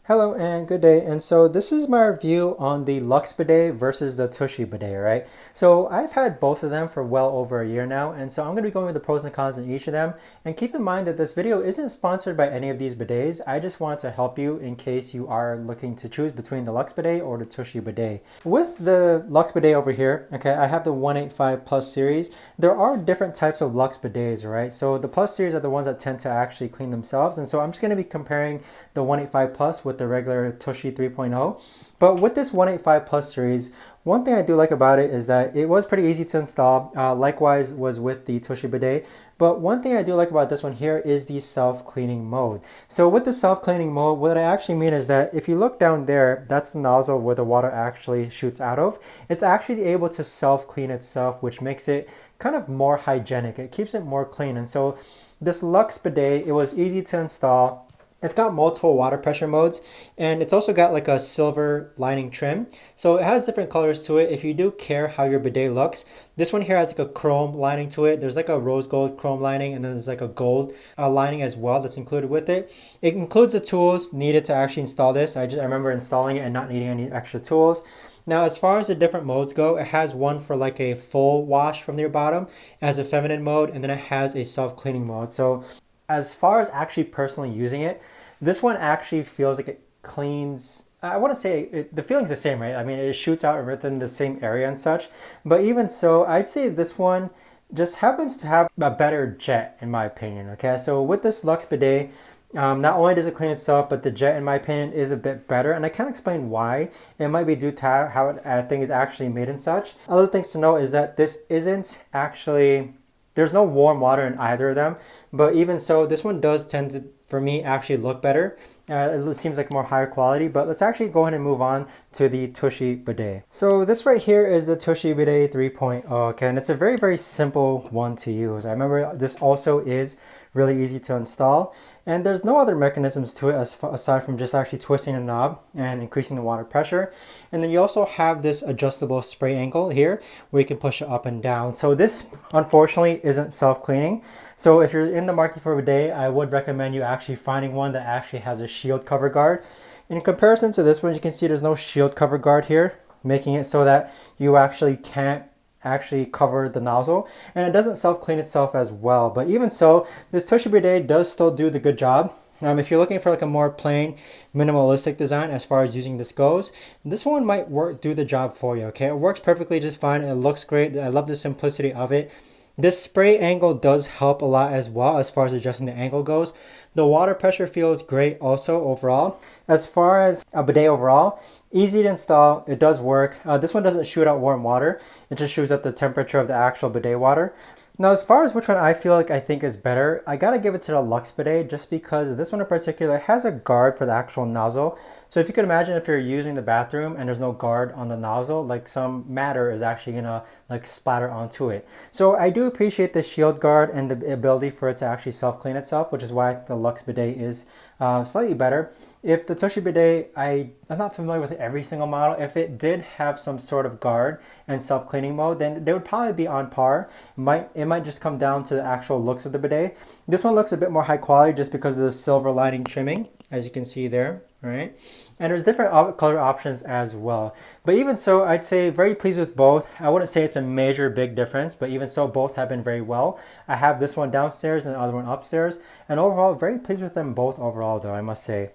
Hello and good day. And so this is my review on the Luxe Bidet versus the Tushy Bidet, right? So I've had both of them for well over a year now. And so I'm going to be going over the pros and cons in each of them. And keep in mind that this video isn't sponsored by any of these bidets. I just wanted to help you in case you are looking to choose between the Luxe Bidet or the Tushy Bidet. With the Luxe Bidet over here, okay, I have the 185 Plus series. There are different types of Luxe Bidets, right? So the Plus series are the ones that tend to actually clean themselves. And so I'm just going to be comparing the 185 Plus with the regular Tushy 3.0. But with this 185 Plus series, one thing I do like about it is that it was pretty easy to install. Likewise was with the Tushy Bidet. But one thing I do like about this one here is the self-cleaning mode. So with the self-cleaning mode, what I actually mean is that if you look down there, that's the nozzle where the water actually shoots out of. It's actually able to self-clean itself, which makes it kind of more hygienic. It keeps it more clean. And so this Luxe Bidet, it was easy to install. It's got multiple water pressure modes, and it's also got like a silver lining trim. So it has different colors to it. If you do care how your bidet looks, this one here has like a chrome lining to it. There's like a rose gold chrome lining, and then there's like a gold lining as well that's included with it. It includes the tools needed to actually install this. I remember installing it and not needing any extra tools. Now, as far as the different modes go, it has one for like a full wash from your bottom. It has a feminine mode, and then it has a self-cleaning mode. So as far as actually personally using it, this one actually feels like it cleans. I want to say the feeling's the same, right? I mean, it shoots out within the same area and such. But even so, I'd say this one just happens to have a better jet, in my opinion. Okay, so with this Luxe Bidet, not only does it clean itself, but the jet, in my opinion, is a bit better. And I can't explain why. It might be due to how thing is actually made and such. Other things to know is that this isn't actually. There's no warm water in either of them, but even so, this one does tend to, for me, actually look better. It seems like more higher quality, but let's actually go ahead and move on to the Tushy Bidet. So this right here is the Tushy Bidet 3.0, okay, and it's a very, very simple one to use. I remember this also is really easy to install, and there's no other mechanisms to it aside from just actually twisting a knob and increasing the water pressure. And then you also have this adjustable spray angle here where you can push it up and down. So this, unfortunately, isn't self-cleaning. So if you're in the market for a bidet, I would recommend you actually finding one that actually has a shield cover guard. In comparison to this one, you can see there's no shield cover guard here, making it so that you actually can't actually cover the nozzle, and it doesn't self-clean itself as well. But even so, this Tushy Bidet does still do the good job. If you're looking for like a more plain minimalistic design as far as using this goes, this one might do the job for you. Okay, it works perfectly just fine. It looks great. I love the simplicity of it. This spray angle does help a lot as well as far as adjusting the angle goes. The water pressure feels great also overall. As far as a bidet overall, easy to install, it does work. This one doesn't shoot out warm water, it just shoots up the temperature of the actual bidet water. Now, as far as which one I feel like I think is better, I gotta give it to the Luxe Bidet just because this one in particular has a guard for the actual nozzle. So if you could imagine if you're using the bathroom and there's no guard on the nozzle, like some matter is actually gonna like splatter onto it. So I do appreciate the shield guard and the ability for it to actually self-clean itself, which is why I think the Luxe Bidet is slightly better. If the Tushy Bidet, I'm not familiar with every single model. If it did have some sort of guard and self-cleaning mode, then they would probably be on par. It might just come down to the actual looks of the bidet. This one looks a bit more high quality just because of the silver lining trimming, as you can see there, right? And there's different color options as well. But even so, I'd say very pleased with both. I wouldn't say it's a major big difference, but even so, both have been very well. I have this one downstairs and the other one upstairs, and overall, very pleased with them both overall though, I must say.